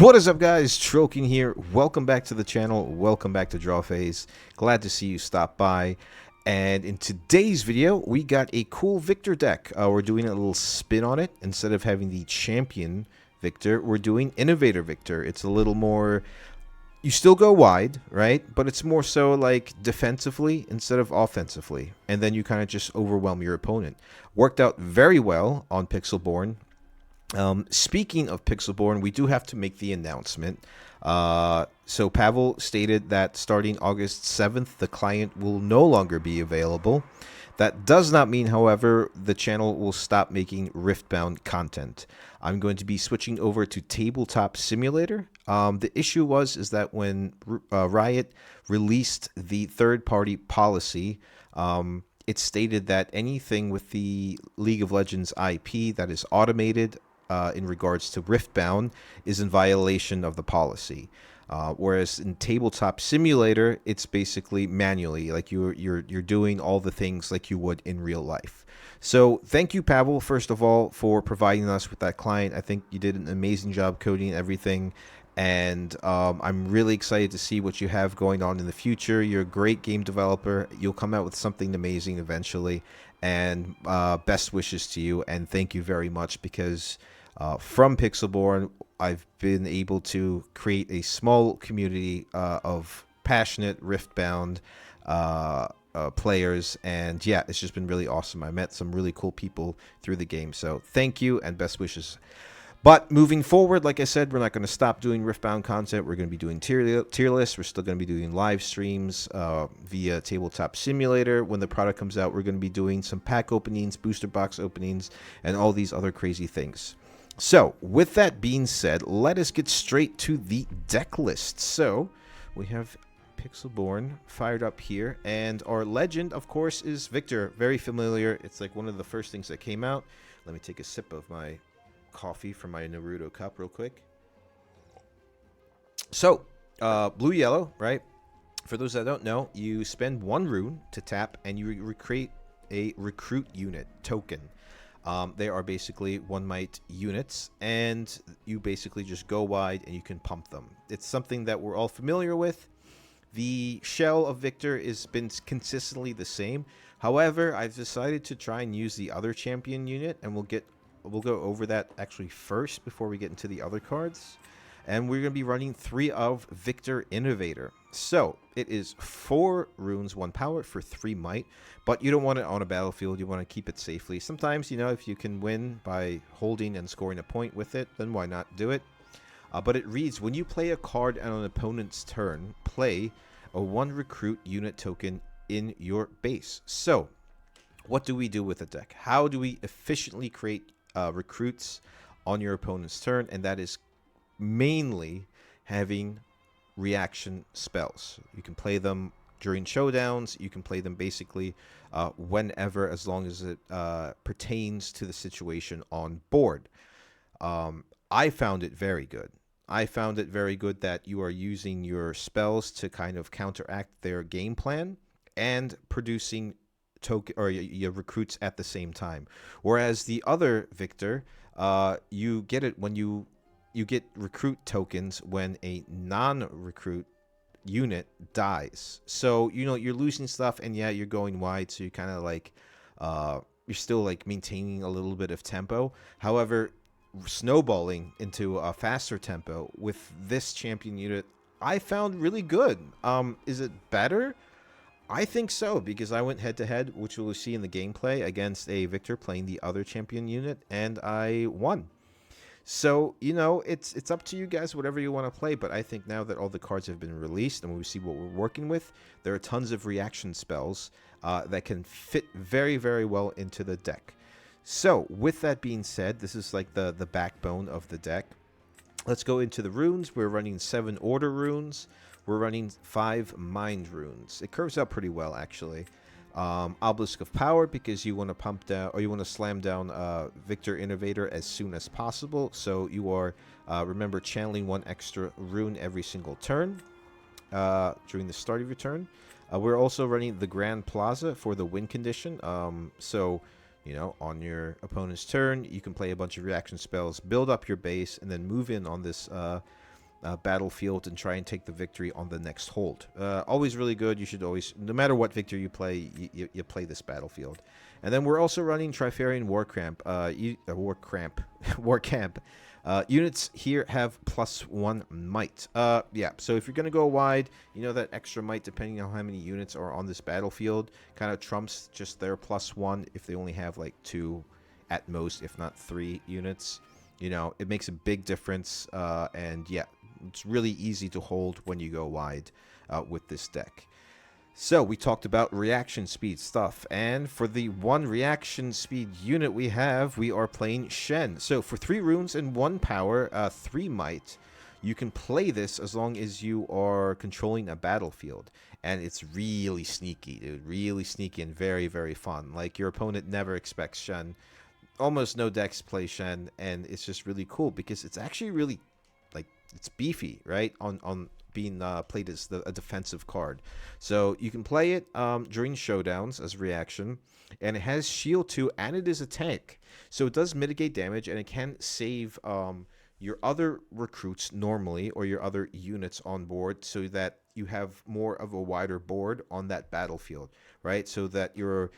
What is up, guys? Trokin here. Welcome back to the channel. Welcome back to Draw Phase. Glad to see you stop by. And in today's video, we got a cool Viktor deck. We're doing a little spin on it. Instead of having the champion Viktor, we're doing Innovator Viktor. It's a little more... You still go wide, right? But it's more so like defensively instead of offensively. And then you kind of just overwhelm your opponent. Worked out very well on Pixelborn. Speaking of Pixelborn, we do have to make the announcement. So Pavel stated that starting August 7th, the client will no longer be available. That does not mean, however, the channel will stop making Riftbound content. I'm going to be switching over to Tabletop Simulator. The issue is that when Riot released the third-party policy, it stated that anything with the League of Legends IP that is automated in regards to Riftbound is in violation of the policy. Whereas in Tabletop Simulator, it's basically manually, like you're doing all the things like you would in real life. So thank you, Pavel, first of all, for providing us with that client. I think you did an amazing job coding everything, and I'm really excited to see what you have going on in the future. You're a great game developer. You'll come out with something amazing eventually, and best wishes to you, and thank you very much, because from Pixelborn, I've been able to create a small community of passionate Riftbound players, and yeah, it's just been really awesome. I met some really cool people through the game, so thank you and best wishes. But moving forward, like I said, we're not going to stop doing Riftbound content. We're going to be doing tier lists. We're still going to be doing live streams via Tabletop Simulator. When the product comes out, we're going to be doing some pack openings, booster box openings, and all these other crazy things. So, with that being said, let us get straight to the deck list. So, we have Pixelborn fired up here, and our legend, of course, is Viktor. Very familiar. It's like one of the first things that came out. Let me take a sip of my coffee from my Naruto cup real quick. So, blue-yellow, right? For those that don't know, you spend one rune to tap, and you recreate a recruit unit token. They are basically one might units, and you basically just go wide and you can pump them. It's something that we're all familiar with. The shell of Viktor has been consistently the same. However, I've decided to try and use the other champion unit, and we'll go over that actually first before we get into the other cards. And we're going to be running 3 of Viktor Innovator. So, it is 4 runes, 1 power for 3 might. But you don't want it on a battlefield. You want to keep it safely. Sometimes, you know, if you can win by holding and scoring a point with it, then why not do it? But it reads, when you play a card on an opponent's turn, play a 1 recruit unit token in your base. So, what do we do with the deck? How do we efficiently create recruits on your opponent's turn? And that is mainly having reaction spells. You can play them during showdowns. You can play them basically whenever, as long as it pertains to the situation on board. I found it very good. I found it very good that you are using your spells to kind of counteract their game plan and producing token or your recruits at the same time. Whereas the other Viktor, you get it when you get recruit tokens when a non-recruit unit dies. So, you know, you're losing stuff, and yeah, you're going wide, so you kind of like, you're still like maintaining a little bit of tempo. However, snowballing into a faster tempo with this champion unit, I found really good. Is it better? I think so, because I went head-to-head, which we'll see in the gameplay, against a Viktor playing the other champion unit, and I won. So, you know, it's up to you guys, whatever you want to play, but I think now that all the cards have been released and we see what we're working with, there are tons of reaction spells that can fit very, very well into the deck. So, with that being said, this is like the backbone of the deck. Let's go into the runes. We're running 7 order runes. We're running 5 mind runes. It curves out pretty well, actually. Obelisk of Power, because you want to pump down, or you want to slam down Viktor Innovator as soon as possible. So you are, remember, channeling 1 extra rune every single turn during the start of your turn. We're also running the Grand Plaza for the win condition. So, you know, on your opponent's turn, you can play a bunch of reaction spells, build up your base, and then move in on this battlefield and try and take the victory on the next hold. Always really good. You should always, no matter what victor you play, you play this battlefield. And then we're also running Trifarian War Camp. War Camp. Units here have +1 might. Yeah, so if you're going to go wide, you know that extra might, depending on how many units are on this battlefield, kind of trumps just their +1 if they only have like 2 at most, if not 3 units. You know, it makes a big difference, and yeah, it's really easy to hold when you go wide with this deck. So we talked about reaction speed stuff, and for the 1 reaction speed unit we are playing Shen. So for 3 runes and 1 power, 3 might, you can play this as long as you are controlling a battlefield. And it's really sneaky, dude. Really sneaky and very, very fun. Like, your opponent never expects Shen. Almost no decks play Shen, and it's just really cool because it's actually really, like, it's beefy, right? On being played as a defensive card. So you can play it during showdowns as reaction, and it has shield 2, and it is a tank. So it does mitigate damage, and it can save your other recruits normally, or your other units on board, so that you have more of a wider board on that battlefield, right? So that your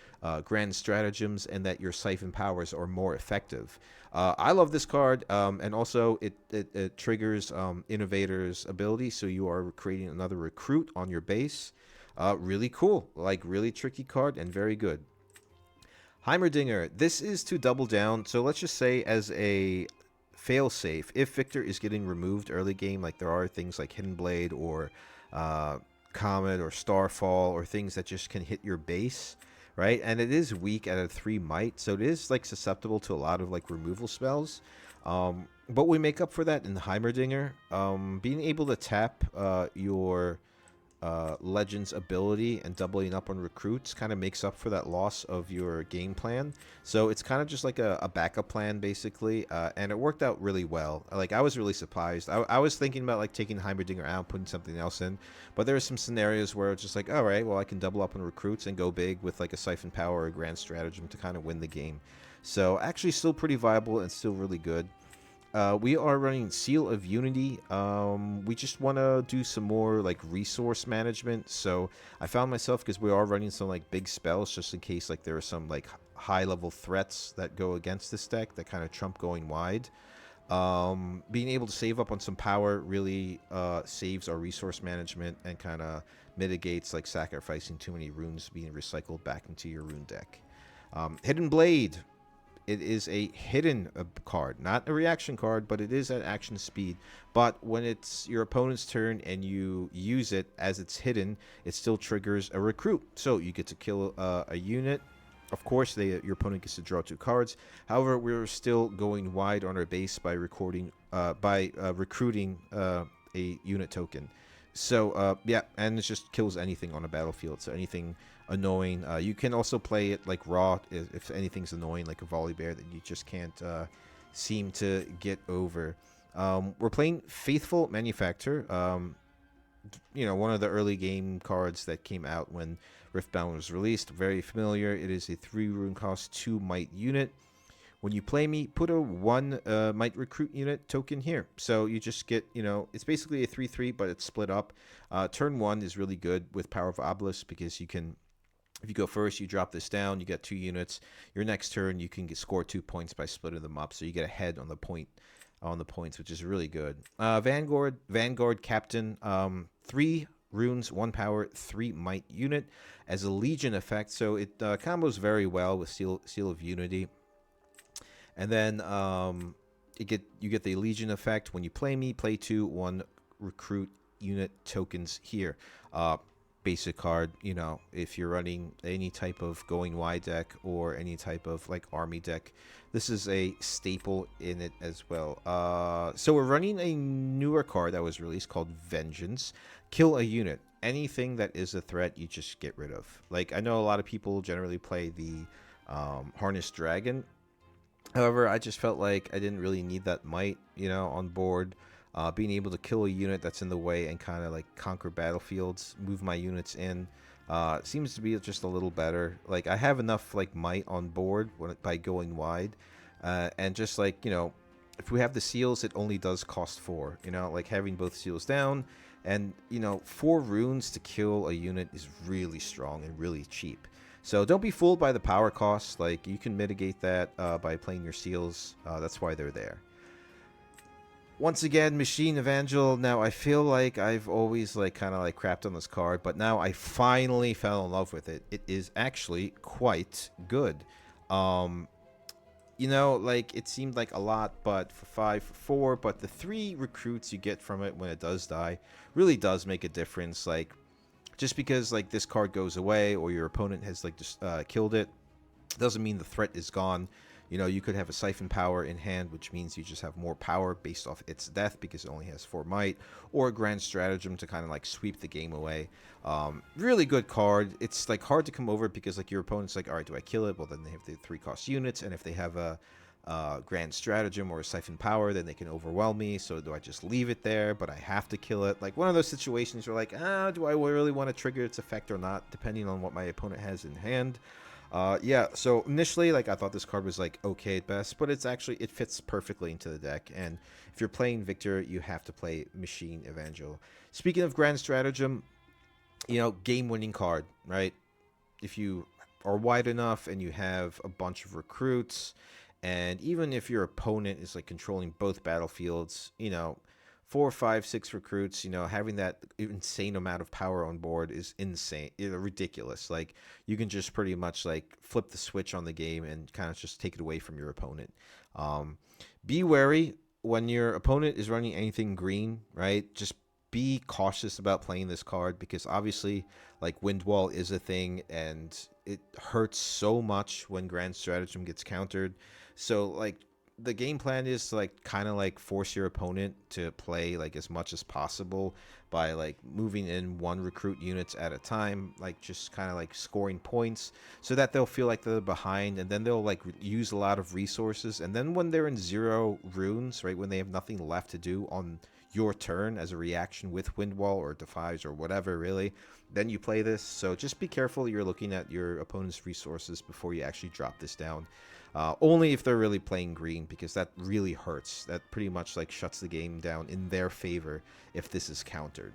grand stratagems and that your siphon powers are more effective. I love this card, and also it triggers Innovator's ability, so you are creating another recruit on your base. Really cool, like really tricky card and very good. Heimerdinger, this is to double down. So let's just say as a fail-safe, if Viktor is getting removed early game, like there are things like Hidden Blade or Comet or Starfall or things that just can hit your base, right? And it is weak at a 3 might, so it is like susceptible to a lot of like removal spells. But we make up for that in Heimerdinger. Being able to tap your Legend's ability and doubling up on recruits kind of makes up for that loss of your game plan. So it's kind of just like a backup plan, basically, and it worked out really well. Like, I was really surprised. I was thinking about like taking Heimerdinger out, putting something else in, but there were some scenarios where it's just like, all right, well, I can double up on recruits and go big with like a siphon power or a grand stratagem to kind of win the game. So actually still pretty viable and still really good. We are running Seal of Unity. We just want to do some more like resource management. So I found myself, because we are running some like big spells just in case like there are some like high level threats that go against this deck that kind of trump going wide. Being able to save up on some power really saves our resource management and kind of mitigates like sacrificing too many runes being recycled back into your rune deck. Hidden Blade. It is a hidden card, not a reaction card, but it is at action speed. But when it's your opponent's turn and you use it as it's hidden, it still triggers a recruit. So you get to kill a unit. Of course, your opponent gets to draw 2 cards. However, we're still going wide on our base by recruiting a unit token. So yeah, and it just kills anything on a battlefield. So anything annoying. You can also play it like raw if anything's annoying, like a volley bear that you just can't seem to get over. We're playing Faithful Manufacturer. You know, one of the early game cards that came out when Riftbound was released. Very familiar. It is a 3 rune cost 2 might unit. When you play me, put a 1 might recruit unit token here. So you just get, you know, it's basically a 3/3, but it's split up. Turn 1 is really good with Power of Obelisk, because you can, if you go first, you drop this down, you get 2 units. Your next turn, you can score 2 points by splitting them up, so you get ahead on the points, which is really good. Vanguard Captain, 3 runes, 1 power, 3 might unit as a Legion effect. So it combos very well with Seal of Unity. And then you get the Legion effect when you play me. Play 2 1 recruit unit tokens here. Basic card, you know, if you're running any type of going wide deck or any type of like army deck, this is a staple in it as well. So we're running a newer card that was released called Vengeance. Kill a unit. Anything that is a threat, you just get rid of. Like, I know a lot of people generally play the Harnessed Dragon. However, I just felt like I didn't really need that might, you know, on board. Being able to kill a unit that's in the way and kind of like conquer battlefields, move my units in, seems to be just a little better. Like, I have enough like might on board by going wide, and just like, you know, if we have the seals, it only does cost 4. You know, like having both seals down, and you know, 4 runes to kill a unit is really strong and really cheap. So don't be fooled by the power costs. Like you can mitigate that by playing your seals. That's why they're there. Once again, Machine Evangel. Now I feel like I've always like kind of like crapped on this card, but now I finally fell in love with it. It is actually quite good. Um, you know, like it seemed like a lot, but for 5 for 4, but the 3 recruits you get from it when it does die really does make a difference. Like just because like this card goes away or your opponent has like just killed it doesn't mean the threat is gone. You know, you could have a Siphon Power in hand, which means you just have more power based off its death because it only has 4 might, or a Grand Stratagem to kind of like sweep the game away. Really good card. It's like hard to come over because like your opponent's like, all right, do I kill it? Well, then they have the 3 cost units, and if they have a Grand Stratagem or a Siphon Power, then they can overwhelm me. So do I just leave it there, but I have to kill it? Like one of those situations where like, do I really want to trigger its effect or not, depending on what my opponent has in hand. Yeah, so initially, like, I thought this card was, like, okay at best, but it's actually, it fits perfectly into the deck, and if you're playing Viktor, you have to play Machine Evangel. Speaking of Grand Stratagem, you know, game-winning card, right? If you are wide enough and you have a bunch of recruits, and even if your opponent is, like, controlling both battlefields, you know, 4, 5, 6 recruits, you know, having that insane amount of power on board is insane, ridiculous. Like you can just pretty much like flip the switch on the game and kind of just take it away from your opponent. Be wary when your opponent is running anything green, right? Just be cautious about playing this card because obviously like Wind Wall is a thing and it hurts so much when Grand Stratagem gets countered. So like the game plan is to like kind of like force your opponent to play like as much as possible by like moving in 1 recruit units at a time, like just kind of like scoring points so that they'll feel like they're behind, and then they'll like use a lot of resources, and then when they're in 0 runes, right, when they have nothing left to do on your turn as a reaction with Wind Wall or Defies or whatever, really, then you play this. So just be careful you're looking at your opponent's resources before you actually drop this down. Only if they're really playing green, because that really hurts. That pretty much like shuts the game down in their favor if this is countered.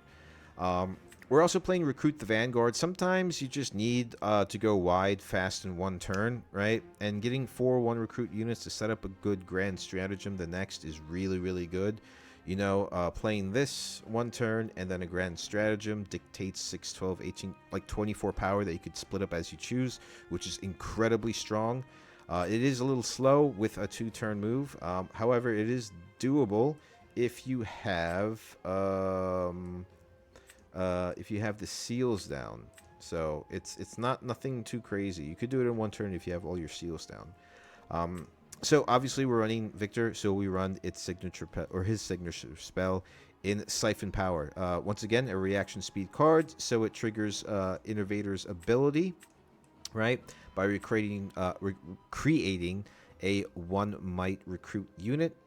We're also playing Recruit the Vanguard. Sometimes you just need to go wide fast in 1 turn, right? And getting 4 1 recruit units to set up a good Grand Stratagem the next is really, really good. You know, playing this 1 turn and then a Grand Stratagem dictates 6, 12, 18, like 24 power that you could split up as you choose, which is incredibly strong. It is a little slow with a 2-turn move. However, it is doable if you have the seals down. So it's not nothing too crazy. You could do it in 1 turn if you have all your seals down. So obviously we're running Viktor, so we run its signature his signature spell in Siphon Power. Once again, a reaction speed card, so it triggers Innovator's ability, right, by creating a 1 might recruit unit.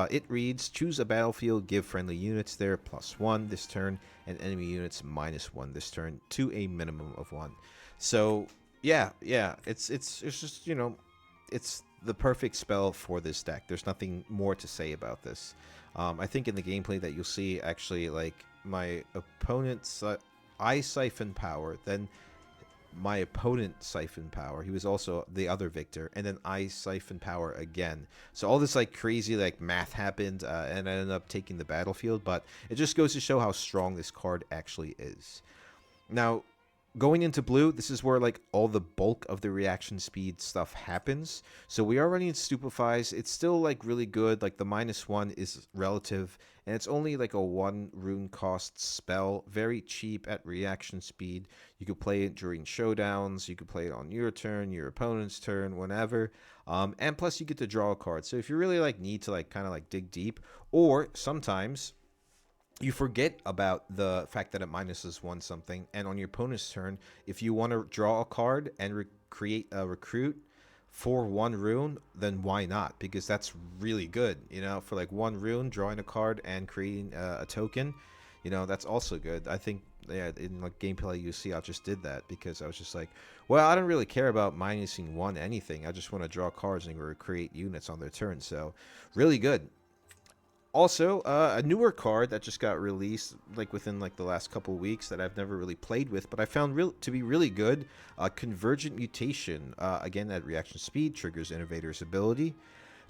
It reads, choose a battlefield, give friendly units there +1 this turn, and enemy units -1 this turn to a minimum of 1. So yeah, it's just, you know, it's the perfect spell for this deck. There's nothing more to say about this. I think in the gameplay that you'll see, actually, like my opponent's I Siphon Power, then my opponent Siphon Power. He was also the other Viktor, and then I Siphon Power again. So all this like crazy like math happened, and I ended up taking the battlefield. But it just goes to show how strong this card actually is. Now, going into blue, this is where like all the bulk of the reaction speed stuff happens. So we are running Stupefies. It's still like really good. Like the -1 is relative, and it's only like a 1 rune cost spell. Very cheap at reaction speed. You could play it during showdowns. You could play it on your turn, your opponent's turn, whenever. And plus you get to draw a card. So if you really like need to like kind of like dig deep, or sometimes you forget about the fact that it -1 something, and on your opponent's turn, if you want to draw a card and create a recruit for 1 rune, then why not? Because that's really good, you know, for like 1 rune, drawing a card and creating a token, you know, that's also good. I think, yeah, in like gameplay you see, I just did that because I was just like, well, I don't really care about -1 anything. I just want to draw cards and create units on their turn. So really good. Also, a newer card that just got released like within like the last couple weeks that I've never really played with, but I found to be really good. Convergent Mutation. Again, at reaction speed, triggers Innovator's ability.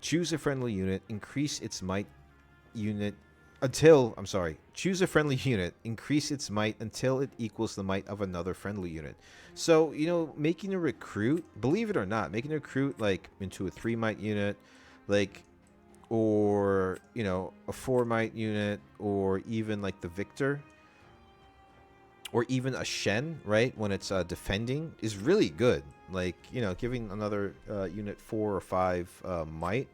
Choose a friendly unit, increase its might unit until I'm sorry. Choose a friendly unit, increase its might until it equals the might of another friendly unit. So making a recruit, believe it or not, making a recruit like into a 3 might unit, like or a 4 might unit, or even like the Viktor, or even a Shen, right, when it's defending, is really good. Like giving another unit 4 or 5 might,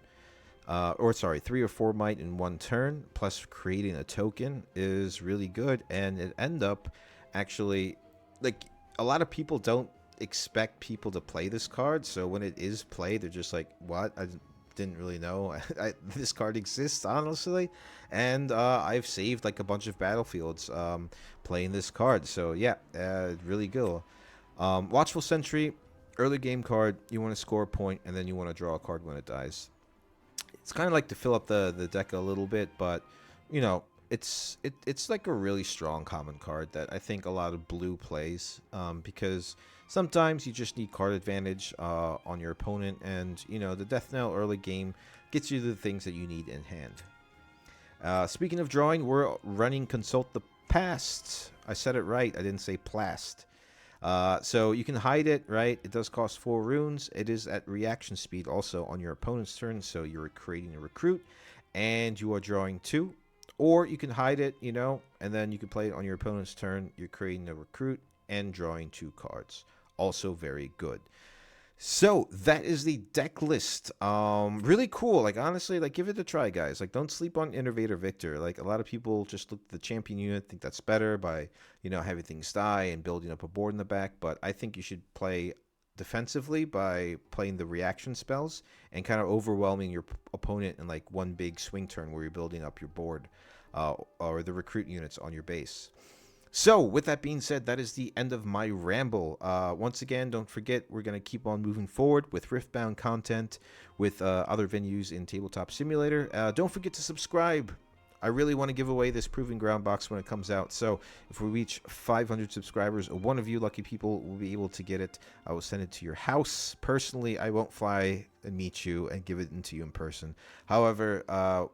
or sorry, 3 or 4 might in one turn, plus creating a token is really good. And it end up actually, like, a lot of people don't expect people to play this card, so when it is played, they're just like, what? I didn't really know this card exists, honestly. And I've saved like a bunch of battlefields playing this card. So yeah, really good. Watchful Sentry, early game card. You want to score a point, and then you want to draw a card when it dies. It's kind of like to fill up the deck a little bit, but it's like a really strong common card that I think a lot of blue plays, because sometimes you just need card advantage on your opponent, and the Death Knell early game gets you the things that you need in hand. Speaking of drawing, we're running Consult the Past. I said it right. I didn't say Plast. So you can hide it, right? It does cost 4 runes. It is at reaction speed also on your opponent's turn, so you're creating a recruit, and you are drawing 2. Or you can hide it, and then you can play it on your opponent's turn. You're creating a recruit and drawing 2 cards. Also very good. So that is the deck list. Really cool. Like, honestly, like, give it a try, guys. Like, don't sleep on Innovator Viktor. Like, a lot of people just look at the champion unit, think that's better by having things die and building up a board in the back. But I think you should play defensively by playing the reaction spells and kind of overwhelming your opponent in like one big swing turn where you're building up your board, or the recruit units on your base. So, with that being said, that is the end of my ramble. Once again, don't forget, we're going to keep on moving forward with Riftbound content, with other venues in Tabletop Simulator. Don't forget to subscribe. I really want to give away this Proving Ground box when it comes out. So, if we reach 500 subscribers, one of you lucky people will be able to get it. I will send it to your house. Personally, I won't fly and meet you and give it into you in person. However,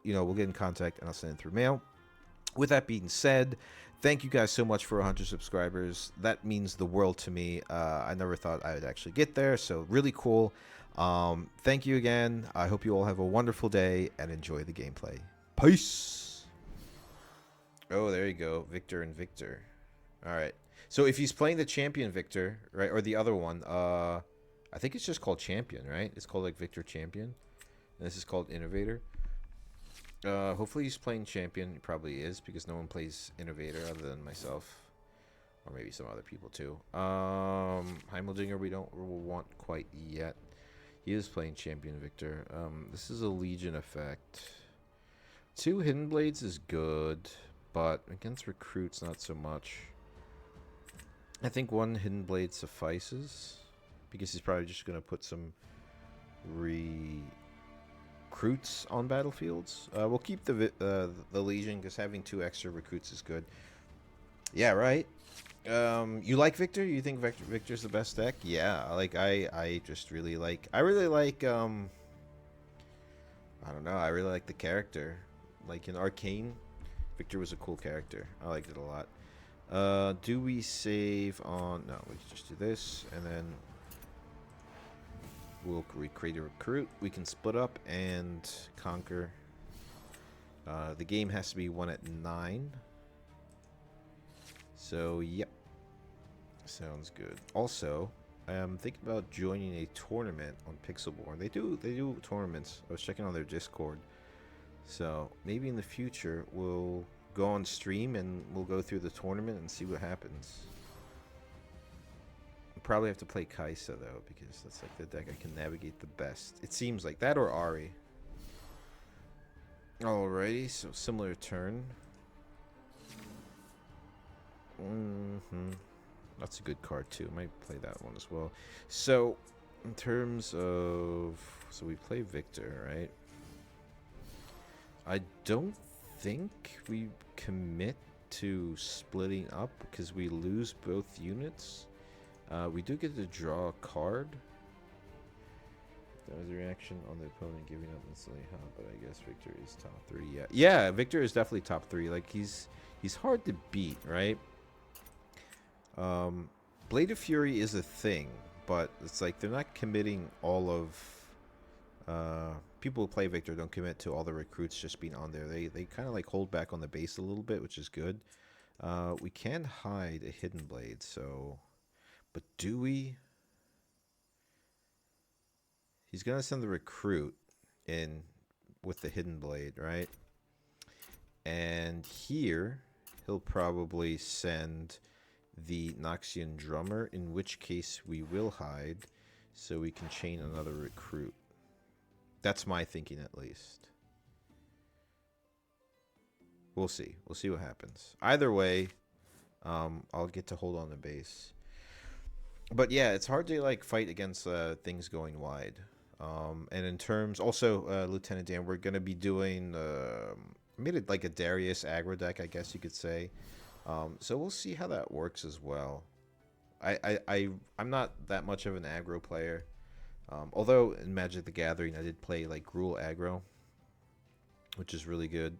we'll get in contact and I'll send it through mail. With that being said, thank you guys so much for 100 subscribers. That means the world to me. I never thought I would actually get there, so really cool. Thank you again. I hope you all have a wonderful day and enjoy the gameplay. Peace. Oh, there you go. Viktor and Viktor. All right. So if he's playing the champion Viktor, right, or the other one, I think it's just called champion, right? It's called like Viktor Champion. And this is called Innovator. Hopefully he's playing champion. He probably is, because no one plays Innovator other than myself, or maybe some other people too. Heimeldinger we don't want quite yet. He is playing champion Viktor. This is a Legion effect. 2 Hidden Blades is good, but against recruits not so much. I think 1 Hidden Blade suffices, because he's probably just gonna put some recruits on battlefields. We'll keep the Legion, because having 2 extra recruits is good. Yeah, right. You like Viktor? You think Viktor's the best deck? Yeah, like I just really like. I really like. I don't know. I really like the character. Like in Arcane, Viktor was a cool character. I liked it a lot. Do we save on? No, we just do this, and then we'll recreate a recruit. We can split up and conquer. The game has to be 1 at 9. So, yep. Sounds good. Also, I'm thinking about joining a tournament on Pixelborn. They do tournaments. I was checking on their Discord. So, maybe in the future, we'll go on stream and we'll go through the tournament and see what happens. Probably have to play Kaisa though, because that's like the deck I can navigate the best. It seems like that, or Ari. Alrighty, so similar turn. That's a good card too. Might play that one as well. So, in terms of, so we play Viktor, right? I don't think we commit to splitting up because we lose both units. We do get to draw a card. That was a reaction on the opponent giving up instantly, huh? But I guess Viktor is top 3. Yeah, yeah, Viktor is definitely top 3. Like he's hard to beat, right? Blade of Fury is a thing, but it's like they're not committing all of. People who play Viktor don't commit to all the recruits just being on there. They kind of like hold back on the base a little bit, which is good. We can hide a hidden blade, so, but do we? He's going to send the recruit in with the hidden blade, right? And here, he'll probably send the Noxian drummer, in which case we will hide so we can chain another recruit. That's my thinking, at least. We'll see. We'll see what happens. Either way, I'll get to hold on the base. But yeah, it's hard to like fight against things going wide. And in terms, also, Lieutenant Dan, we're gonna be doing made it like a Darius aggro deck, I guess you could say. So we'll see how that works as well. I'm not that much of an aggro player. Although in Magic the Gathering, I did play like Gruul aggro, which is really good.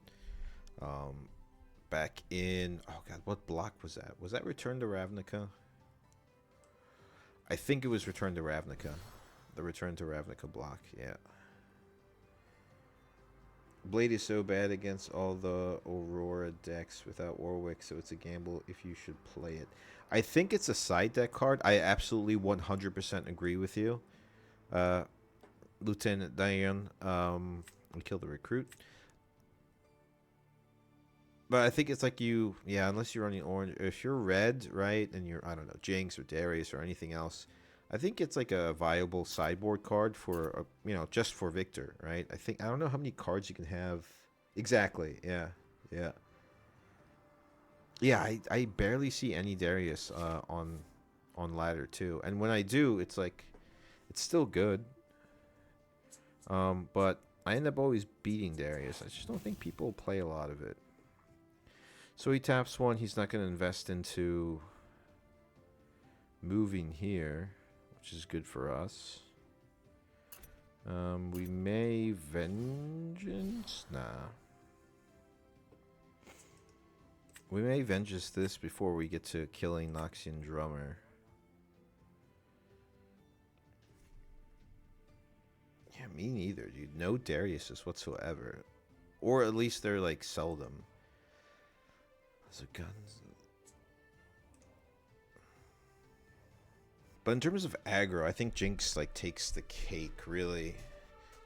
Back in, oh god, what block was that? Was that Return to Ravnica? I think it was Return to Ravnica. The Return to Ravnica block, yeah. Blade is so bad against all the Aurora decks without Warwick, so it's a gamble if you should play it. I think it's a side deck card. I absolutely 100% agree with you. Lieutenant Diane, we killed the recruit. But I think it's like you, yeah, unless you're running orange. If you're red, right, and you're, I don't know, Jinx or Darius or anything else, I think it's like a viable sideboard card for, you know, just for Viktor, right? I don't know how many cards you can have. Exactly, yeah, yeah. Yeah, I barely see any Darius on ladder too. And when I do, it's like, it's still good. But I end up always beating Darius. I just don't think people play a lot of it. So he taps one. He's not going to invest into moving here, which is good for us. We may Vengeance? Nah. We may Vengeance this before we get to killing Noxian Drummer. Yeah, me neither, dude. No Dariuses whatsoever. Or at least they're like seldom. So guns. But in terms of aggro, I think Jinx like takes the cake, really.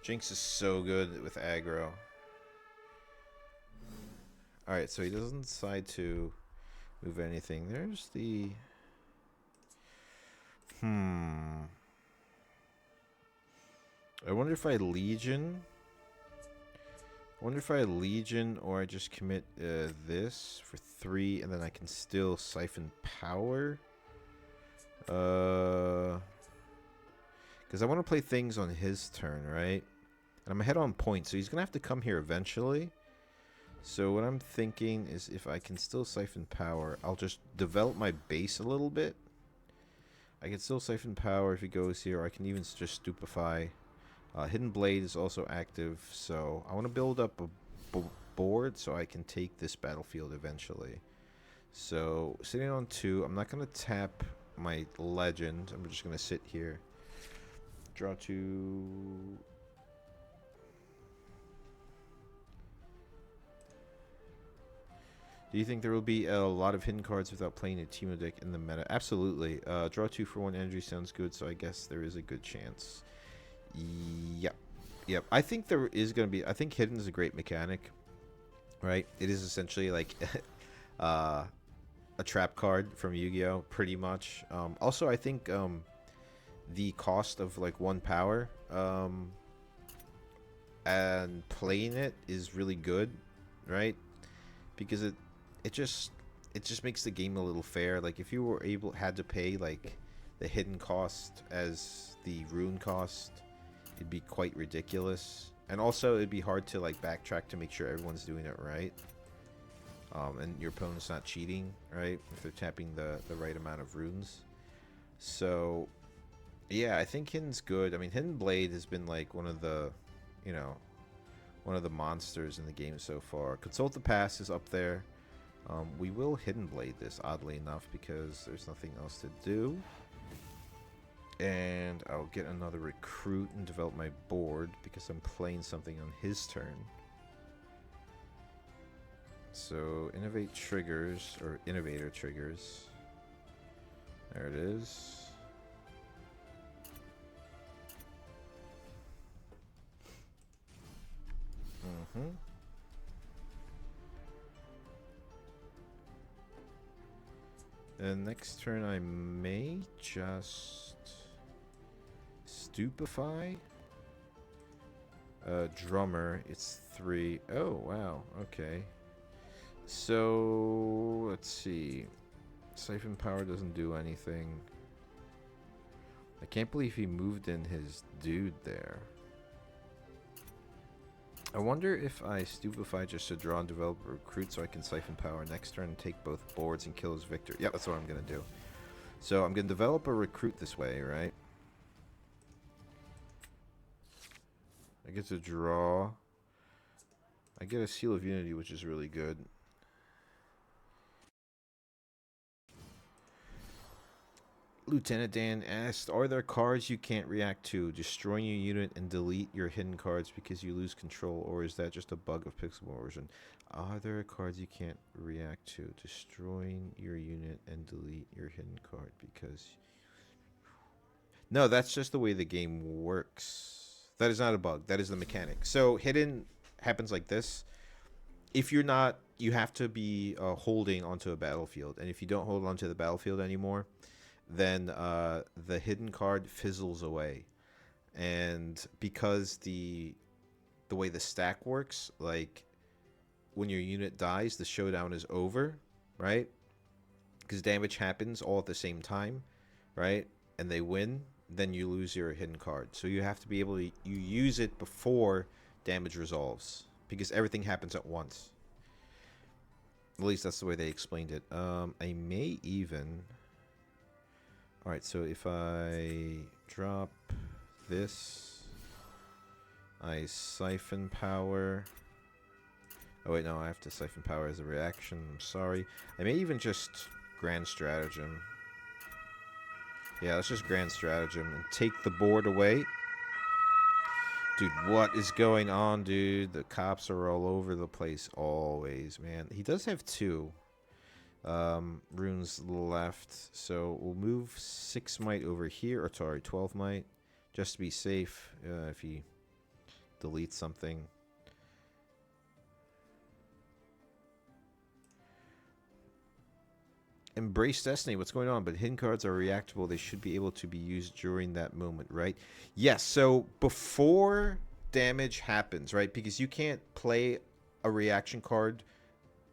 Jinx is so good with aggro. Alright, so he doesn't decide to move anything. There's the... I wonder if I Legion... or I just commit this for 3 and then I can still siphon power. Because I want to play things on his turn, right? And I'm ahead on points, so he's going to have to come here eventually. So what I'm thinking is if I can still siphon power, I'll just develop my base a little bit. I can still siphon power if he goes here, or I can even just stupefy. Hidden Blade is also active, so I want to build up a board so I can take this battlefield eventually. So, sitting on 2, I'm not going to tap my legend. I'm just going to sit here. Draw 2. Do you think there will be a lot of hidden cards without playing a Teemo deck in the meta? Absolutely. Draw 2 for 1 energy sounds good, so I guess there is a good chance. Yep. I think there is going to be... I think Hidden is a great mechanic, right? It is essentially like a trap card from Yu-Gi-Oh! Pretty much. Also, I think the cost of like 1 power and playing it is really good, right? Because it just makes the game a little fair. Like if you were had to pay like the hidden cost as the rune cost, it'd be quite ridiculous. And also, it'd be hard to like backtrack to make sure everyone's doing it right. And your opponent's not cheating, right? If they're tapping the right amount of runes. So, yeah, I think Hidden's good. I mean, Hidden Blade has been like one of the, you know, one of the monsters in the game so far. Consult the Past is up there. We will Hidden Blade this, oddly enough, because there's nothing else to do. And I'll get another recruit and develop my board because I'm playing something on his turn. So, Innovate triggers, or Innovator triggers. There it is. And next turn I may just stupefy. Drummer, it's 3. Oh, wow, okay. So, let's see. Siphon Power doesn't do anything. I can't believe he moved in his dude there. I wonder if I stupefy just to draw and develop a recruit so I can Siphon Power next turn and take both boards and kill his Viktor. Yeah, that's what I'm going to do. So I'm going to develop a recruit this way, right? I get to draw. I get a Seal of Unity, which is really good. Lieutenant Dan asked, are there cards you can't react to? Destroying your unit and delete your hidden cards because you lose control, or is that just a bug of Pixelmore version? Are there cards you can't react to? Destroying your unit and delete your hidden card because... No, that's just the way the game works. That is not a bug. That is the mechanic. So hidden happens like this. If you're not, you have to be holding onto a battlefield. And if you don't hold onto the battlefield anymore, then the hidden card fizzles away. And because the way the stack works, like when your unit dies, the showdown is over, right? Because damage happens all at the same time, right? And they win, then you lose your hidden card. So you have to be able to you use it before damage resolves, because everything happens at once. At least that's the way they explained it. I may even... Alright, so if I drop this, I Siphon Power. Oh wait, no, I have to Siphon Power as a reaction. I'm sorry. I may even just Grand Stratagem. Yeah, let's just Grand Stratagem and take the board away. Dude, what is going on, dude? The cops are all over the place always, man. He does have 2 runes left, so we'll move 6 might over here, or sorry, 12 might, just to be safe if he deletes something. Embrace Destiny, what's going on? But hidden cards are reactable. They should be able to be used during that moment, right? Yes, so before damage happens, right? Because you can't play a reaction card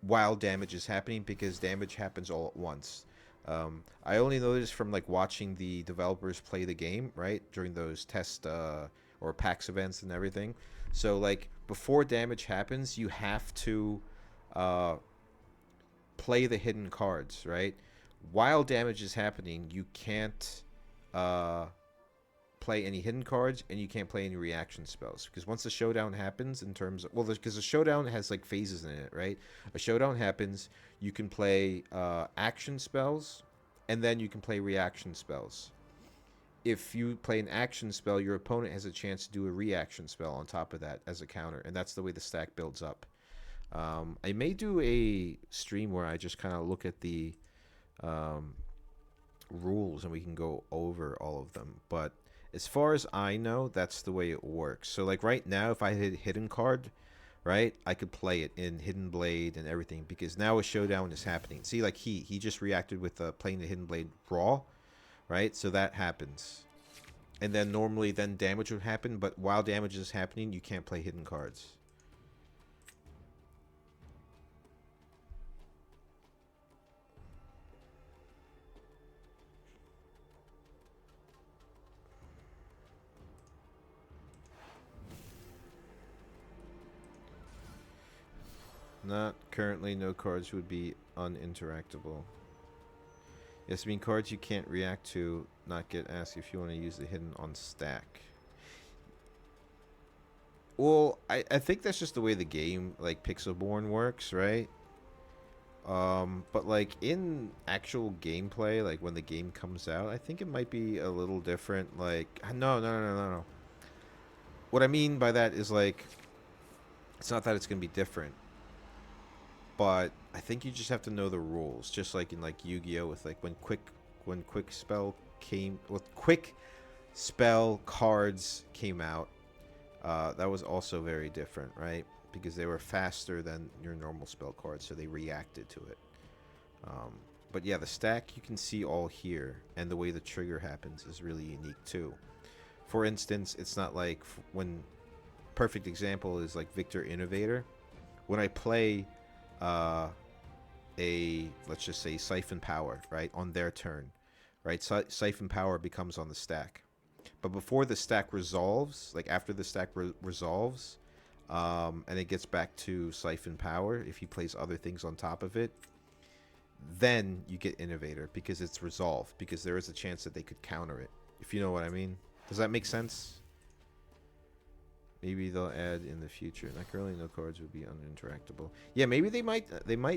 while damage is happening, because damage happens all at once. I only know this from like watching the developers play the game, right? During those test or PAX events and everything. So like before damage happens, you have to play the hidden cards, right? While damage is happening, you can't play any hidden cards, and you can't play any reaction spells, because once the showdown happens, in terms of, well, because the showdown has like phases in it, right? A showdown happens, you can play action spells, and then you can play reaction spells. If you play an action spell, your opponent has a chance to do a reaction spell on top of that as a counter, and that's the way the stack builds up. I may do a stream where I just kind of look at the rules and we can go over all of them, but as far as I know, that's the way it works. So like right now, if I hit hidden card, right, I could play it in Hidden Blade and everything, because now a showdown is happening. See, like he just reacted with playing the Hidden Blade raw, right? So that happens. And then normally then damage would happen, but while damage is happening, you can't play hidden cards. Not currently. No cards would be uninteractable. Yes, I mean cards you can't react to not get asked if you want to use the hidden on stack. Well, I think that's just the way the game like Pixelborn works, right? But like in actual gameplay, like when the game comes out, I think it might be a little different. Like no. What I mean by that is like it's not that it's gonna be different, but I think you just have to know the rules, just like in like Yu-Gi-Oh with like when quick spell came with quick spell cards came out. That was also very different, right? Because they were faster than your normal spell cards, so they reacted to it. But yeah, the stack you can see all here, and the way the trigger happens is really unique too. For instance, it's not like when perfect example is like Viktor Innovator. When I play a let's just say Siphon Power, right, on their turn, right? Siphon Power becomes on the stack. But before the stack resolves, like after the stack resolves, and it gets back to Siphon Power, if he plays other things on top of it, then you get Innovator because it's resolved, because there is a chance that they could counter it, if you know what I mean. Does that make sense? Maybe they'll add in the future. Not currently, no cards would be uninteractable. Yeah, maybe they might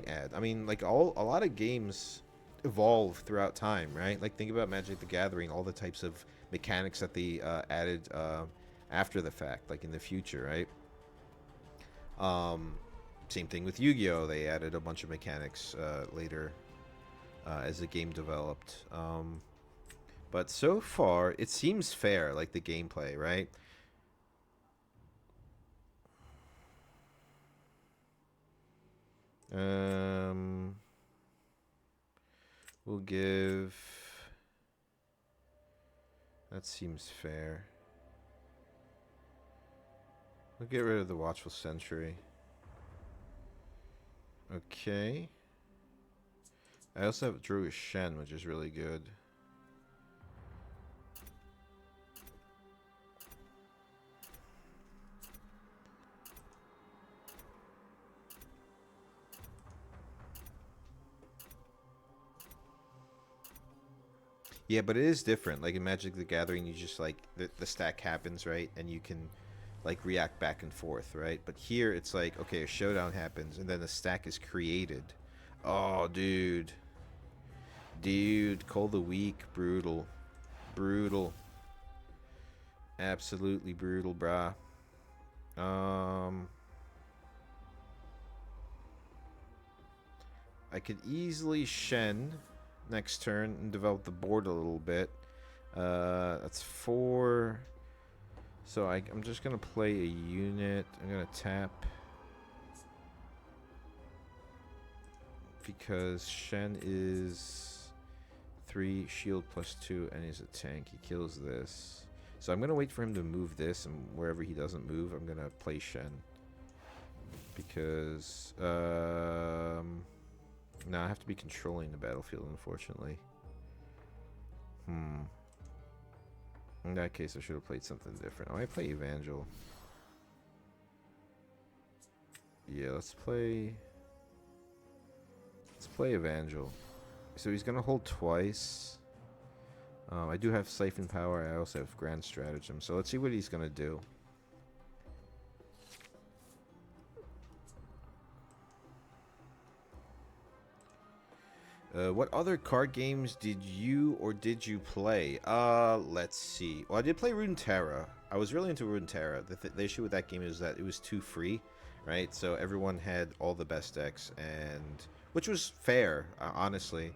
add. I mean, like a lot of games evolve throughout time, right? Like think about Magic the Gathering, all the types of mechanics that they added after the fact, like in the future, right? Same thing with Yu-Gi-Oh! They added a bunch of mechanics later as the game developed. But so far, it seems fair, like the gameplay, right? We'll give... That seems fair. We'll get rid of the Watchful Sentry. Okay. I also have Drew Shen, which is really good. Yeah, but it is different. Like in Magic the Gathering, you just like the stack happens, right? And you can like react back and forth, right? But here it's like, okay, a showdown happens and then the stack is created. Oh, dude. Dude, Call the Weak, brutal. Brutal. Absolutely brutal, brah. I could easily Shen next turn and develop the board a little bit. That's 4. So I'm just going to play a unit. I'm going to tap. Because Shen is 3 shield +2 and he's a tank. He kills this. So I'm going to wait for him to move this, and wherever he doesn't move, I'm going to play Shen. Because, no, I have to be controlling the battlefield, unfortunately. In that case, I should have played something different. I might play Evangel. Yeah, let's play Evangel. So he's gonna hold twice. I do have Siphon Power. I also have Grand Stratagem. So let's see what he's gonna do. What other card games did you play? Let's see. Well, I did play Runeterra. I was really into Runeterra. The issue with that game is that it was too free, right? So everyone had all the best decks, and which was fair, honestly.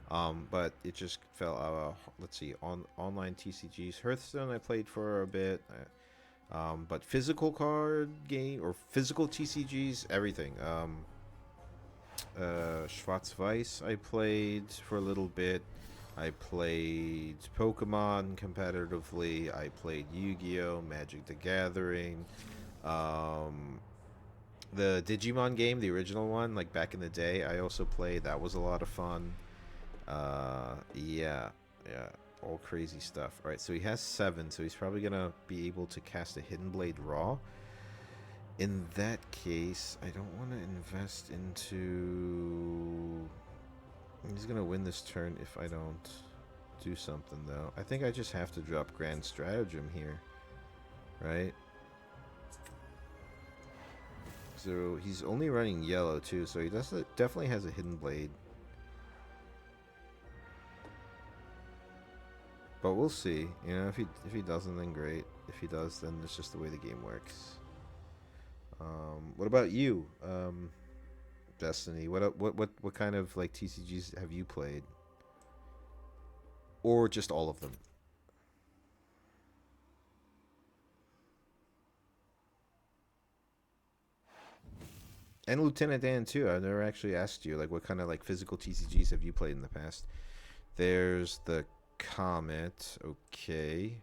But it just fell. Let's see. Online TCGs, Hearthstone I played for a bit. But physical card game or physical TCGs, everything. Schwarz-Weiß I played for a little bit. I played Pokemon competitively. I played Yu-Gi-Oh, Magic the Gathering. The Digimon game, the original one, like back in the day, I also played. That was a lot of fun. Yeah, all crazy stuff. All right, so he has 7, so he's probably gonna be able to cast a Hidden Blade Raw. In that case, I don't want to invest into... He's going to win this turn if I don't do something, though. I think I just have to drop Grand Stratagem here. Right? So he's only running yellow, too. So he definitely has a Hidden Blade. But we'll see. You know, if he doesn't, then great. If he does, then it's just the way the game works. What about you, Destiny? What kind of like TCGs have you played, or just all of them? And Lieutenant Dan too. I've never actually asked you like what kind of like physical TCGs have you played in the past. There's the Comet. Okay.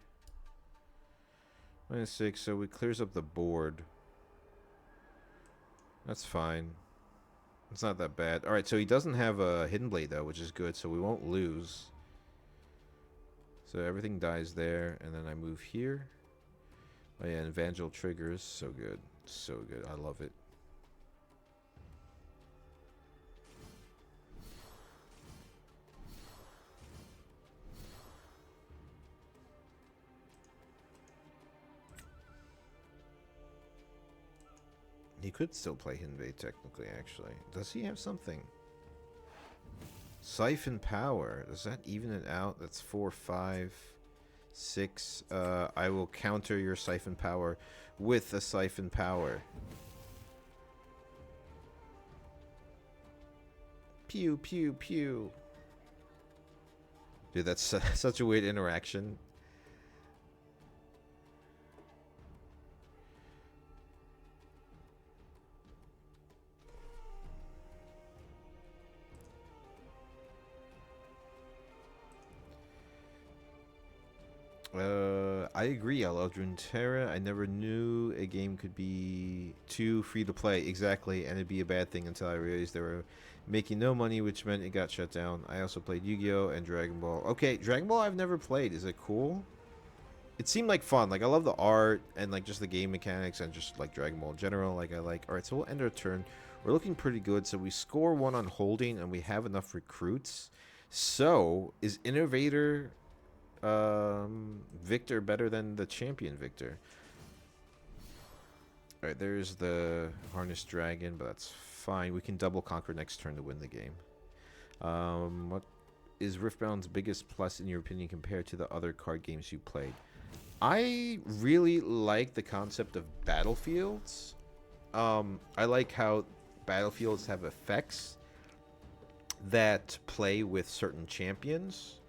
-6, so it clears up the board. That's fine. It's not that bad. Alright, so he doesn't have a Hidden Blade, though, which is good, so we won't lose. So everything dies there, and then I move here. Oh yeah, and Evangel triggers. So good. So good. I love it. He could still play Hinvey, technically, actually. Does he have something? Siphon Power. Does that even it out? That's 4, 5, 6. I will counter your Siphon Power with a Siphon Power. Pew, pew, pew. Dude, that's such a weird interaction. I agree, Eldrin Terra. I never knew a game could be too free to play. Exactly, and it'd be a bad thing until I realized they were making no money, which meant it got shut down. I also played Yu-Gi-Oh! And Dragon Ball. Okay, Dragon Ball I've never played. Is it cool? It seemed like fun. Like, I love the art and, like, just the game mechanics and just, like, Dragon Ball in general. Like, I like... Alright, so we'll end our turn. We're looking pretty good. So we score 1 on holding, and we have enough recruits. So, is Innovator... Viktor better than the champion Viktor? Alright, there's the Harnessed Dragon, but that's fine. We can double conquer next turn to win the game. What is Riftbound's biggest plus in your opinion compared to the other card games you played? I really like the concept of battlefields. I like how battlefields have effects that play with certain champions,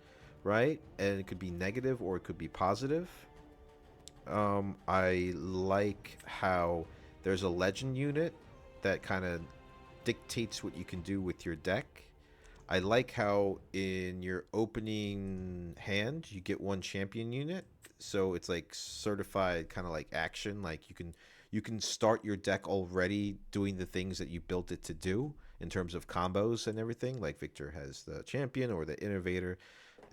right? And it could be negative or it could be positive. I like how there's a legend unit that kind of dictates what you can do with your deck. I like how in your opening hand you get 1 champion unit, so it's like certified kind of like action. Like you can start your deck already doing the things that you built it to do in terms of combos and everything. Like Viktor has the champion or the innovator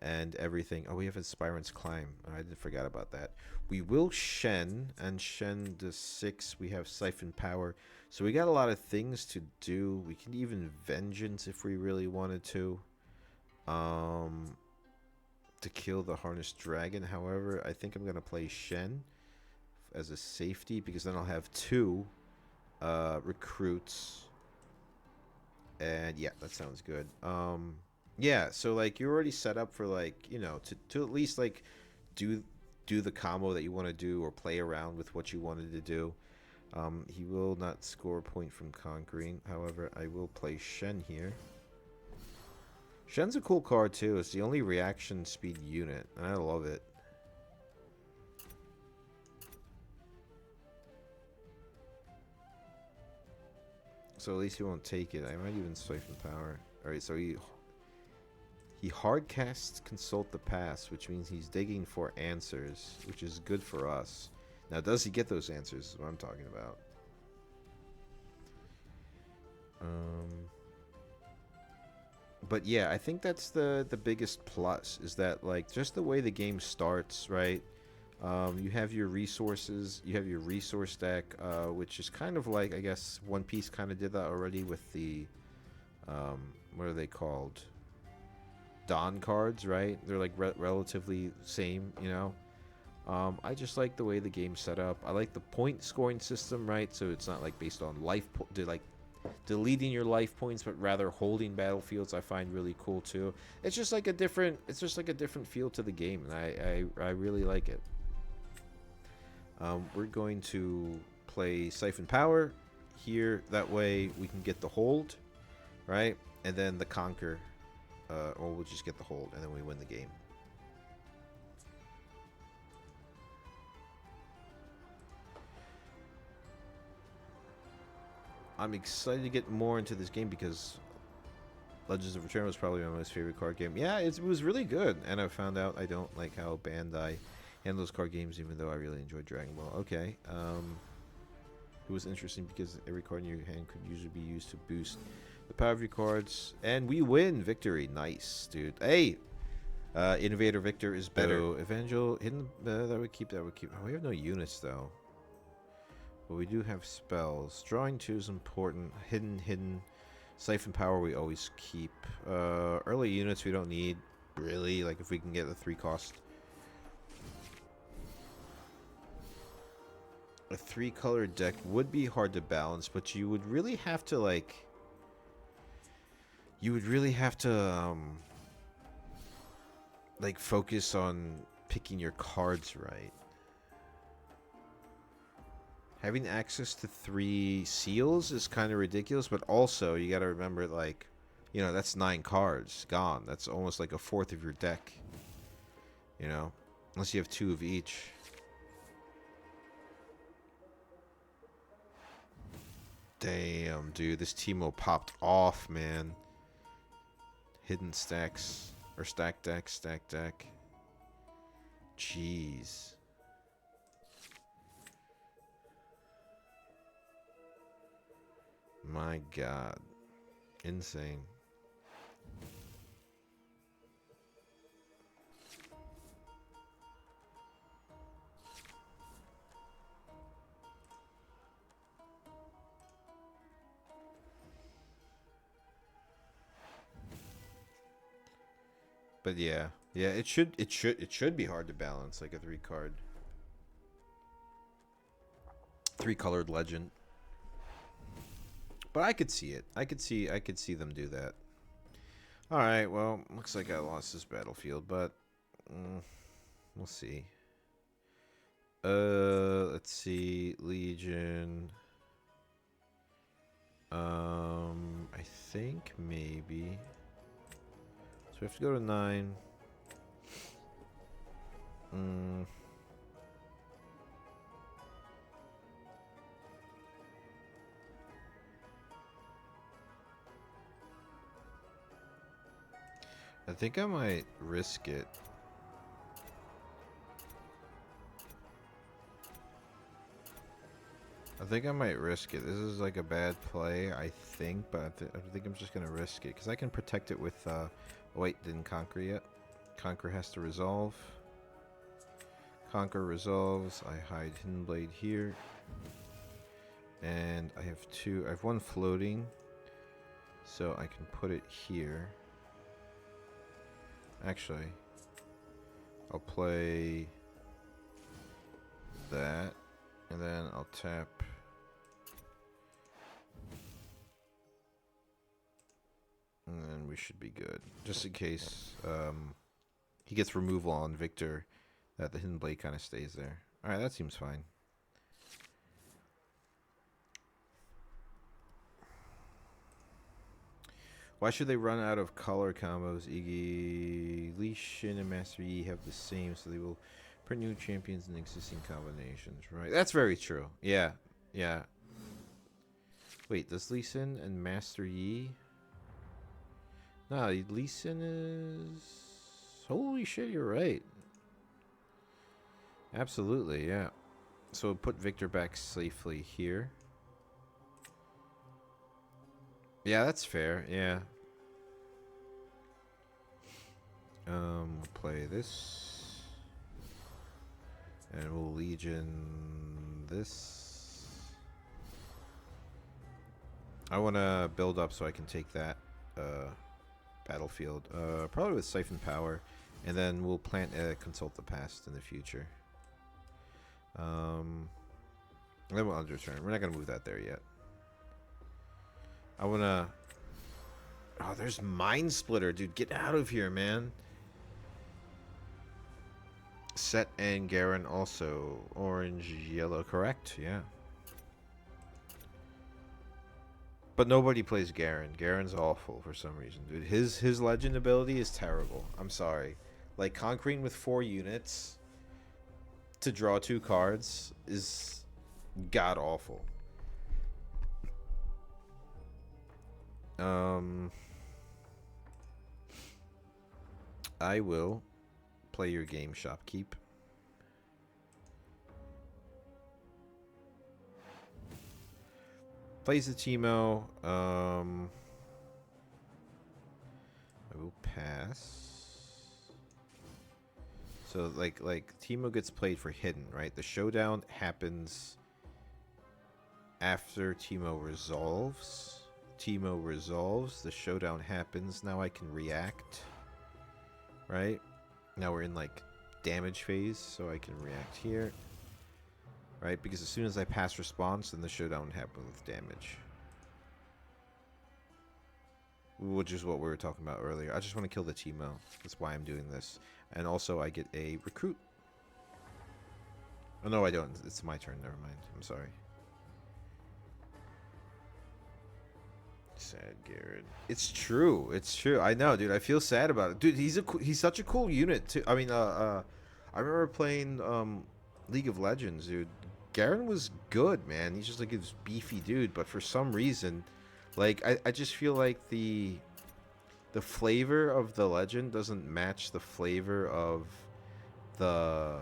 and everything. Oh, we have Aspirant's Climb. I did forget about that. We will Shen, and Shen the 6. We have Siphon Power. So we got a lot of things to do. We can even Vengeance if we really wanted to kill the Harnessed Dragon. However, I think I'm going to play Shen as a safety, because then I'll have 2 recruits. And yeah, that sounds good. Yeah, so like you're already set up for, like, you know, to at least like do the combo that you want to do or play around with what you wanted to do. He will not score a point from conquering. However, I will play Shen here. Shen's a cool card too. It's the only reaction speed unit, and I love it. So at least he won't take it. I might even Siphon Power. Alright, so he hard casts Consult the Past, which means he's digging for answers, which is good for us. Now, does he get those answers is what I'm talking about. But yeah, I think that's the biggest plus, is that, like, just the way the game starts, right? You have your resources. You have your resource deck, which is kind of like, I guess, One Piece kind of did that already with the, what are they called? Dawn cards, right? They're like relatively same, you know. I just like the way the game's set up. I like the point scoring system, right? So it's not like based on like deleting your life points, but rather holding battlefields. I find really cool too. It's just like a different. It's just like a different feel to the game, and I really like it. We're going to play Siphon Power here. That way we can get the hold, right? And then the Conquer, or we'll just get the hold, and then we win the game. I'm excited to get more into this game because Legends of Return was probably my most favorite card game. Yeah, it was really good, and I found out I don't like how Bandai handles card games, even though I really enjoyed Dragon Ball. Okay, it was interesting because every card in your hand could usually be used to boost the power of your cards, and we win victory. Nice, dude. Hey, Innovator Viktor is better. So, Evangel, hidden. That would keep. That would keep. Oh, we have no units though. But we do have spells. Drawing 2 is important. Hidden. Siphon Power we always keep. Early units we don't need, really. Like if we can get the 3 cost. A 3-color deck would be hard to balance, but you would really have to like... You would really have to like focus on picking your cards right. Having access to 3 seals is kind of ridiculous, but also you got to remember, like, you know, that's 9 cards gone. That's almost like a fourth of your deck, you know, unless you have 2 of each. Damn, dude, this Teemo popped off, man. Hidden stacks, or stack deck. Jeez. My God. Insane. But yeah, it should be hard to balance like a 3-colored legend. But I could see it. I could see them do that. All right, well, looks like I lost this battlefield, but we'll see. Let's see, Legion. I think maybe. So we have to go to 9. I think I might risk it. I think I might risk it. This is like a bad play, I think, but I think I'm just gonna risk it because I can protect it with. Oh wait, didn't conquer yet. Conquer has to resolve. Conquer resolves. I hide Hidden Blade here, and I have 2. I have 1 floating, so I can put it here. Actually, I'll play that, and then I'll tap. And then we should be good. Just in case he gets removal on Viktor, that the Hidden Blade kind of stays there. Alright, that seems fine. Why should they run out of color combos? Iggy, Lee Shin, and Master Yi have the same, so they will print new champions in existing combinations, right? That's very true. Yeah. Wait, does Lee Sin and Master Yi... No, Lee Sin is... Holy shit, you're right. Absolutely, yeah. So put Viktor back safely here. Yeah, that's fair, yeah. We'll play this. And we'll Legion this. I want to build up so I can take that battlefield. Probably with Siphon Power. And then we'll plant Consult the Past in the future. Then we'll underturn. We're not going to move that there yet. I want to... Oh, there's Mind Splitter, dude. Get out of here, man. Set and Garen also. Orange, yellow, correct? Yeah. But nobody plays Garen. Garen's awful for some reason, dude. His legend ability is terrible. I'm sorry. Like, conquering with 4 units to draw 2 cards is god-awful. I will play your game, Shopkeep. Plays the Teemo. I will pass. So like Teemo gets played for hidden, right? The showdown happens after Teemo resolves. Teemo resolves, the showdown happens. Now I can react. Right? Now we're in like damage phase, so I can react here. Right? Because as soon as I pass response, then the showdown happens with damage. Which is what we were talking about earlier. I just want to kill the Teemo. That's why I'm doing this. And also I get a recruit. Oh no, I don't. It's my turn. Never mind. I'm sorry. Sad Garrett. It's true. It's true. I know, dude. I feel sad about it. Dude, he's such a cool unit too. I mean, I remember playing League of Legends, dude. Garen was good, man. He's just like this beefy dude, but for some reason, like I just feel like the flavor of the legend doesn't match the flavor of the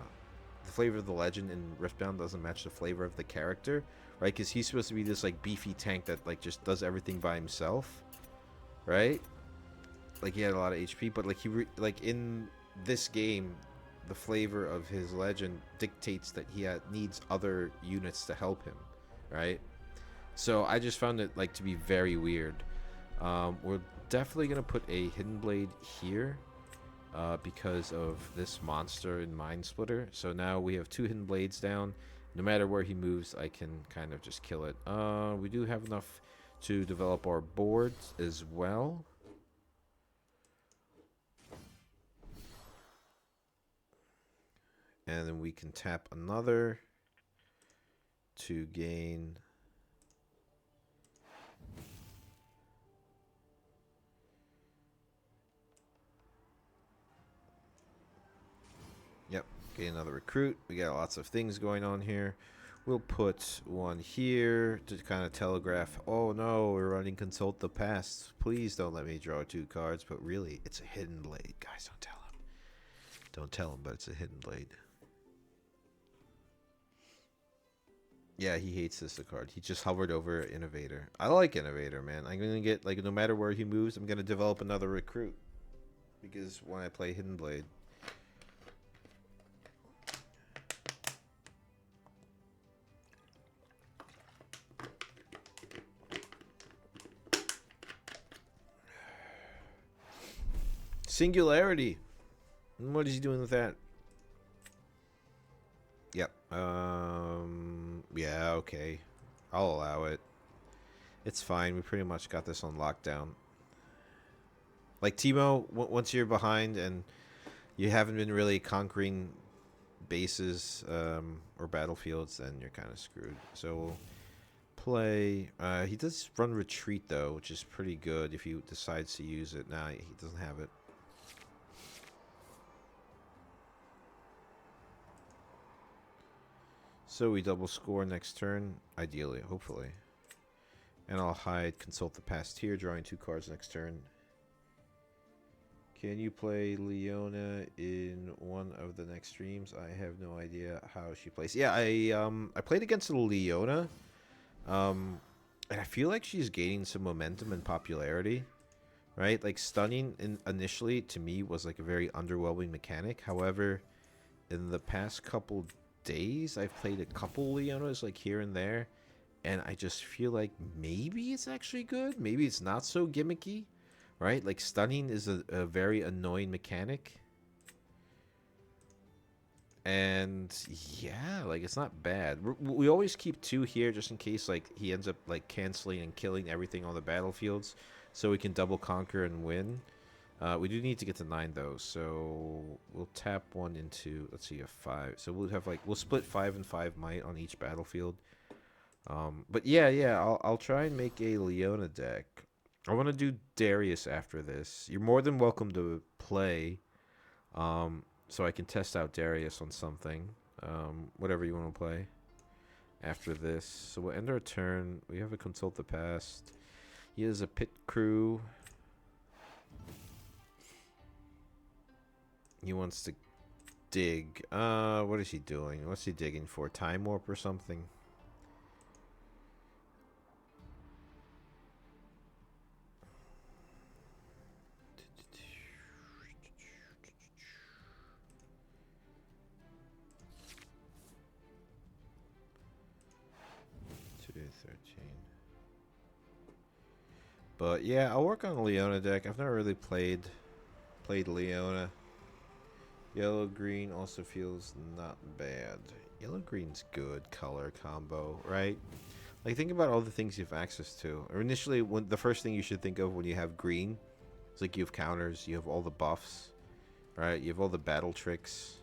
flavor of the legend in Riftbound doesn't match the flavor of the character, right? Because he's supposed to be this like beefy tank that like just does everything by himself, right? Like he had a lot of HP, but like like in this game, the flavor of his legend dictates that he needs other units to help him, right? So I just found it like to be very weird. We're definitely gonna put a Hidden Blade here because of this monster in Mind Splitter. So now we have 2 Hidden Blades down. No matter where he moves, I can kind of just kill it. We do have enough to develop our boards as well. And then we can tap another to gain... Yep, gain another recruit. We got lots of things going on here. We'll put one here to kind of telegraph, oh no, we're running Consult the Past. Please don't let me draw 2 cards. But really, it's a Hidden Blade. Guys, don't tell him. Don't tell him, but it's a Hidden Blade. Yeah, he hates this card. He just hovered over Innovator. I like Innovator, man. I'm going to get, like, no matter where he moves, I'm going to develop another recruit. Because when I play Hidden Blade... Singularity. What is he doing with that? Yep. Yeah, okay. I'll allow it. It's fine. We pretty much got this on lockdown. Like, Teemo, once you're behind and you haven't been really conquering bases or battlefields, then you're kind of screwed. So we'll play... he does run Retreat, though, which is pretty good if he decides to use it. Nah, he doesn't have it. So we double score next turn, ideally, hopefully. And I'll hide Consult the Past here, drawing 2 cards next turn. Can you play Leona in one of the next streams? I have no idea how she plays. Yeah, I played against Leona. And I feel like she's gaining some momentum and popularity. Right? Like, stunning initially, to me, was like a very underwhelming mechanic. However, in the past couple days, I've played a couple Leonas like here and there, and I just feel like maybe it's actually good. Maybe it's not so gimmicky, right? Like stunning is a very annoying mechanic. And yeah, like it's not bad. We always keep 2 here just in case like he ends up like canceling and killing everything on the battlefields, so we can double conquer and win. We do need to get to 9 though, so we'll tap 1 into, let's see, a 5. So we'll have like, we'll split 5 and 5 might on each battlefield. But yeah, I'll try and make a Leona deck. I want to do Darius after this. You're more than welcome to play. So I can test out Darius on something. Whatever you want to play after this. So we'll end our turn. We have a Consult the Past. He has a Pit Crew. He wants to dig. What is he doing? What's he digging for? Time Warp or something? But yeah, I'll work on the Leona deck. I've never really played Leona. Yellow green also feels not bad. Yellow green's good color combo, right? Like think about all the things you have access to. Or initially, when the first thing you should think of when you have green, it's like you have counters, you have all the buffs, right? You have all the battle tricks.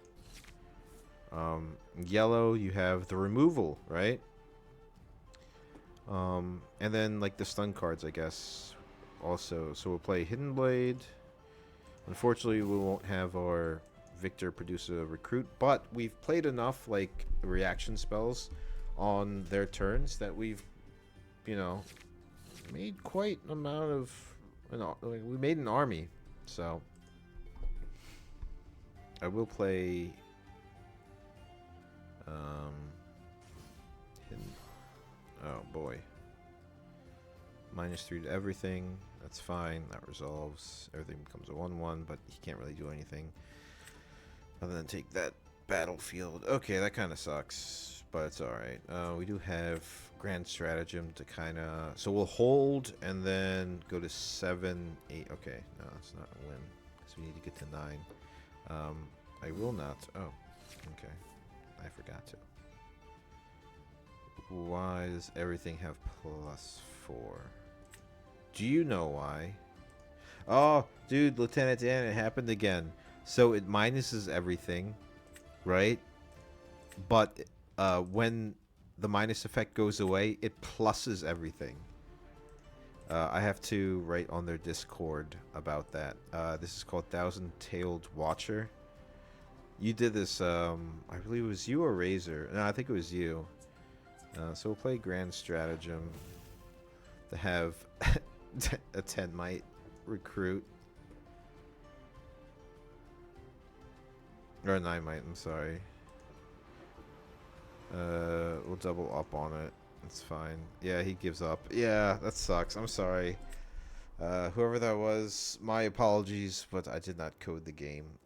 Yellow, you have the removal, right? And then like the stun cards, I guess, also. So we'll play Hidden Blade. Unfortunately, we won't have our Viktor produce a recruit, but we've played enough like reaction spells on their turns that we've, you know, made quite an amount of, you know, we made an army. So I will play hidden. Oh boy. -3 to everything. That's fine. That resolves. Everything becomes a 1/1, but he can't really do anything other than take that battlefield. Okay, that kind of sucks, but it's alright. We do have Grand Stratagem to kind of... So we'll hold and then go to 7, 8. Okay, no, it's not a win because we need to get to 9. I will not... Oh, okay. I forgot to. Why does everything have +4? Do you know why? Oh, dude, Lieutenant Dan, it happened again. So it minuses everything, right? But when the minus effect goes away, it pluses everything. I have to write on their Discord about that. This is called Thousand-Tailed Watcher. You did this, I believe it was you or Razor. No, I think it was you. So we'll play Grand Stratagem to have a 10 might recruit. Or a 9 might, I'm sorry. We'll double up on it. It's fine. Yeah, he gives up. Yeah, that sucks. I'm sorry. Whoever that was, my apologies, but I did not code the game.